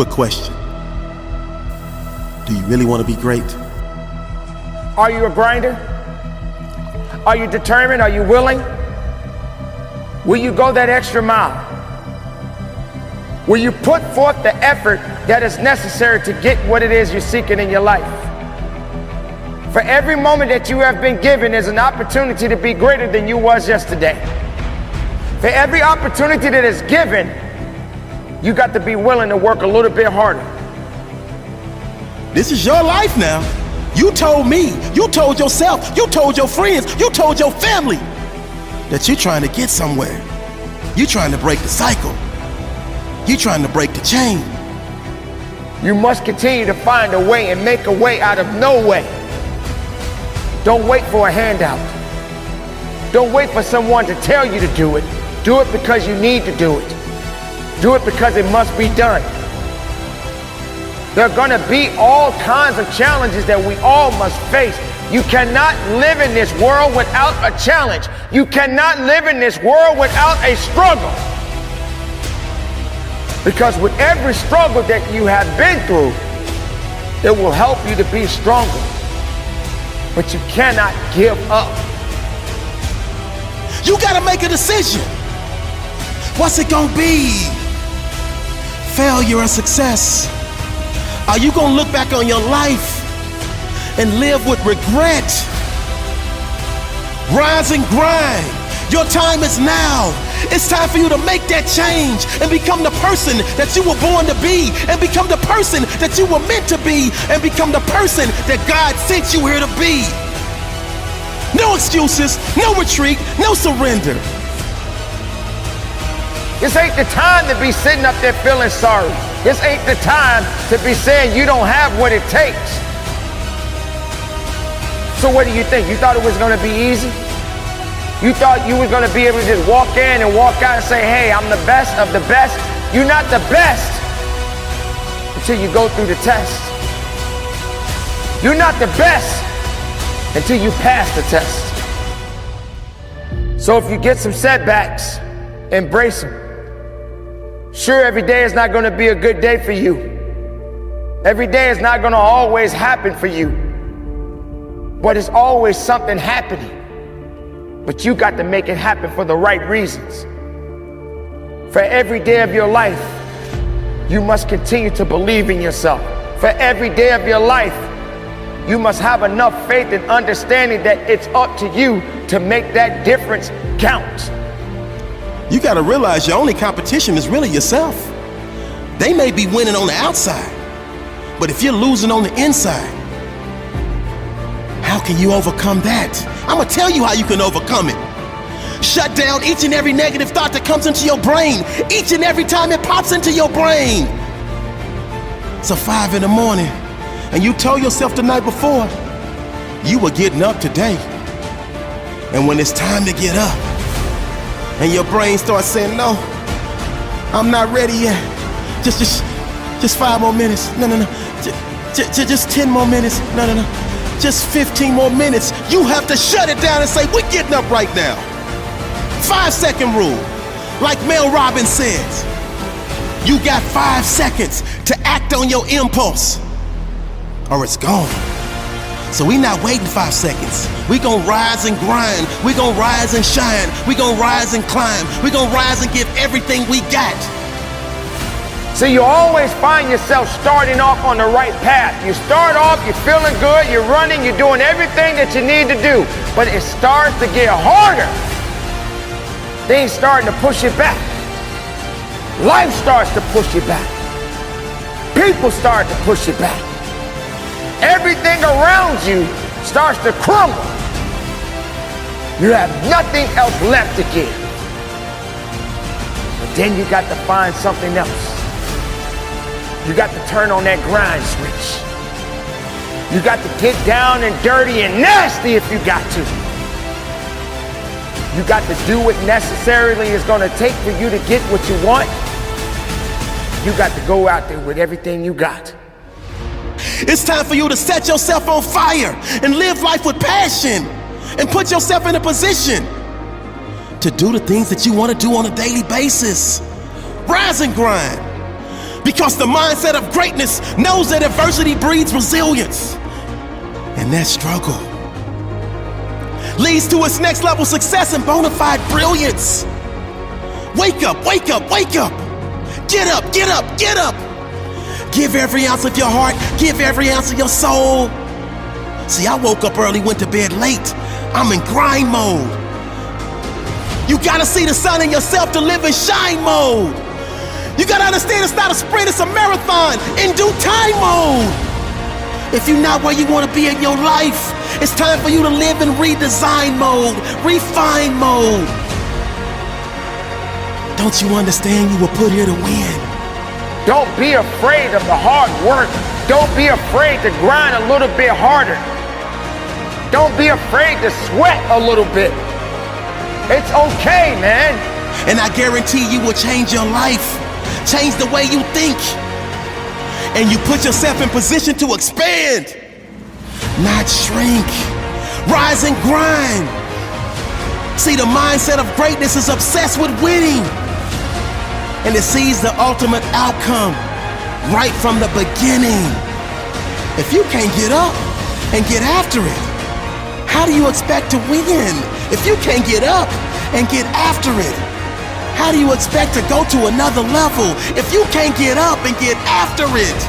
quick question. Do you really want to be great? Are you a grinder? Are you determined? Are you willing? Will you go that extra mile? Will you put forth the effort that is necessary to get what it is you're seeking in your life? For every moment that you have been given is an opportunity to be greater than you was yesterday. For every opportunity that is given, you got to be willing to work a little bit harder. This is your life now. You told me, you told yourself, you told your friends, you told your family that you're trying to get somewhere. You're trying to break the cycle. You're trying to break the chain. You must continue to find a way and make a way out of no way. Don't wait for a handout. Don't wait for someone to tell you to do it. Do it because you need to do it. Do it because it must be done. There are going to be all kinds of challenges that we all must face. You cannot live in this world without a challenge. You cannot live in this world without a struggle. Because with every struggle that you have been through, it will help you to be stronger. But you cannot give up. You gotta make a decision. What's it gonna be? Failure or success? Are you gonna look back on your life and live with regret? Rise and grind. Your time is now. It's time for you to make that change and become the person that you were born to be, and become the person that you were meant to be, and become the person that God sent you here to be. No excuses, no retreat, no surrender. This ain't the time to be sitting up there feeling sorry. This ain't the time to be saying you don't have what it takes. So what do you think? You thought it was gonna be easy? You thought you were gonna be able to just walk in and walk out and say, hey, I'm the best of the best? You're not the best until you go through the test. You're not the best until you pass the test. So if you get some setbacks, embrace them. Sure, every day is not gonna be a good day for you. Every day is not gonna always happen for you. But it's always something happening. But you got to make it happen for the right reasons. For every day of your life, you must continue to believe in yourself. For every day of your life, you must have enough faith and understanding that it's up to you to make that difference count. You gotta realize your only competition is really yourself. They may be winning on the outside, but if you're losing on the inside, how can you overcome that? I'm gonna tell you how you can overcome it. Shut down each and every negative thought that comes into your brain, each and every time it pops into your brain. So 5 in the morning, and you told yourself the night before, you were getting up today. And when it's time to get up, and your brain starts saying, no, I'm not ready yet. Just 5 more minutes. No. Just 10 more minutes. No. Just 15 more minutes. You have to shut it down and say, we're getting up right now. 5-second rule. Like Mel Robbins says, you got 5 seconds to act on your impulse, or it's gone. So we not waiting 5 seconds. We gonna rise and grind. We gonna rise and shine. We gonna rise and climb. We gonna rise and give everything we got. So you always find yourself starting off on the right path. You start off, you're feeling good, you're running, you're doing everything that you need to do. But it starts to get harder. Things starting to push you back. Life starts to push you back. People start to push you back. Everything around you starts to crumble. You have nothing else left to give. But then you got to find something else. You got to turn on that grind switch. You got to get down and dirty and nasty if you got to. You got to do what necessarily is going to take for you to get what you want. You got to go out there with everything you got. It's time for you to set yourself on fire and live life with passion and put yourself in a position to do the things that you want to do on a daily basis. Rise and grind. Because the mindset of greatness knows that adversity breeds resilience. And that struggle leads to its next level success and bona fide brilliance. Wake up, wake up, wake up. Get up, get up, get up. Give every ounce of your heart, give every ounce of your soul. See, I woke up early, went to bed late. I'm in grind mode. You gotta see the sun in yourself to live in shine mode. You gotta understand it's not a sprint, it's a marathon in due time mode. If you're not where you wanna be in your life, it's time for you to live in redesign mode, refine mode. Don't you understand you were put here to win? Don't be afraid of the hard work. Don't be afraid to grind a little bit harder. Don't be afraid to sweat a little bit. It's okay, man. And I guarantee you will change your life, change the way you think. And you put yourself in position to expand, not shrink. Rise and grind. See, the mindset of greatness is obsessed with winning. And it sees the ultimate outcome right from the beginning. If you can't get up and get after it, how do you expect to win? If you can't get up and get after it, how do you expect to go to another level? If you can't get up and get after it,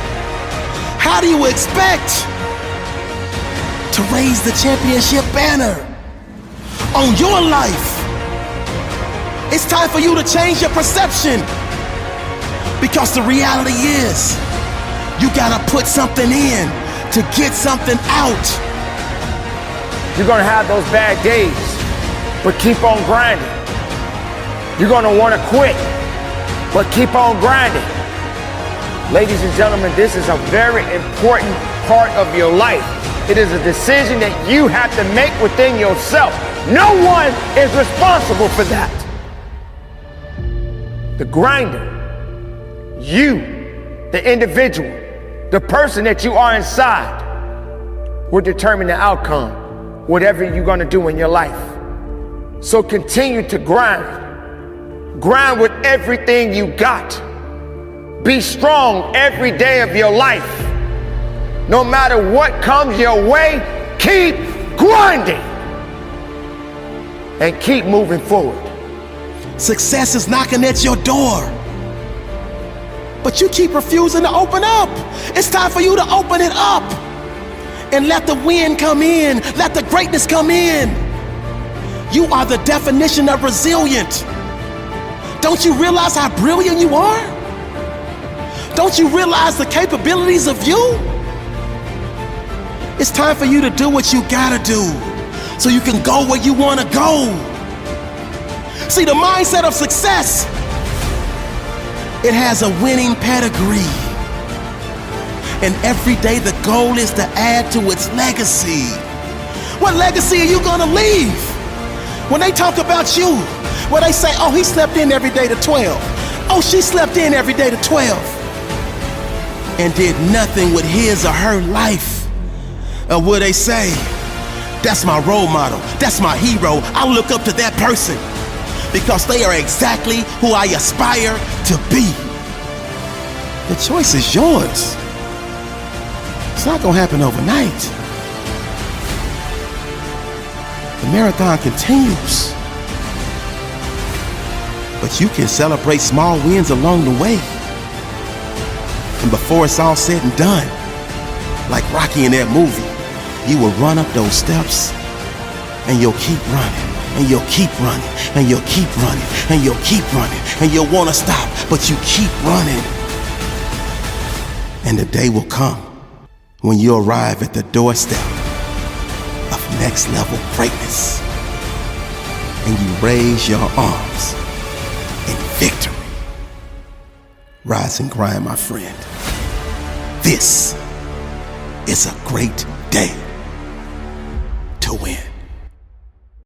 how do you expect to raise the championship banner on your life? It's time for you to change your perception, because the reality is you gotta put something in to get something out. You're gonna have those bad days, but keep on grinding. You're gonna wanna quit, but keep on grinding. Ladies and gentlemen, this is a very important part of your life. It is a decision that you have to make within yourself. No one is responsible for that. The grinder, you, the individual, the person that you are inside, will determine the outcome, whatever you're gonna do in your life. So continue to grind. Grind with everything you got. Be strong every day of your life. No matter what comes your way, keep grinding and keep moving forward. Success is knocking at your door, but you keep refusing to open up. It's time for you to open it up and let the wind come in, let the greatness come in. You are the definition of resilient. Don't you realize how brilliant you are? Don't you realize the capabilities of you? It's time for you to do what you gotta do so you can go where you wanna go. See, the mindset of success, it has a winning pedigree. And every day the goal is to add to its legacy. What legacy are you gonna leave? When they talk about you, when they say, oh, he slept in every day to 12. Oh, she slept in every day to 12. And did nothing with his or her life. Or will they say, that's my role model, that's my hero, I look up to that person because they are exactly who I aspire to be. The choice is yours. It's not gonna happen overnight. The marathon continues. But you can celebrate small wins along the way. And before it's all said and done, like Rocky in that movie, you will run up those steps and you'll keep running, and you'll keep running, and you'll keep running, and you'll keep running, and you'll want to stop, but you keep running. And the day will come when you arrive at the doorstep of next level greatness and you raise your arms in victory. Rise and grind, my friend. This is a great day to win.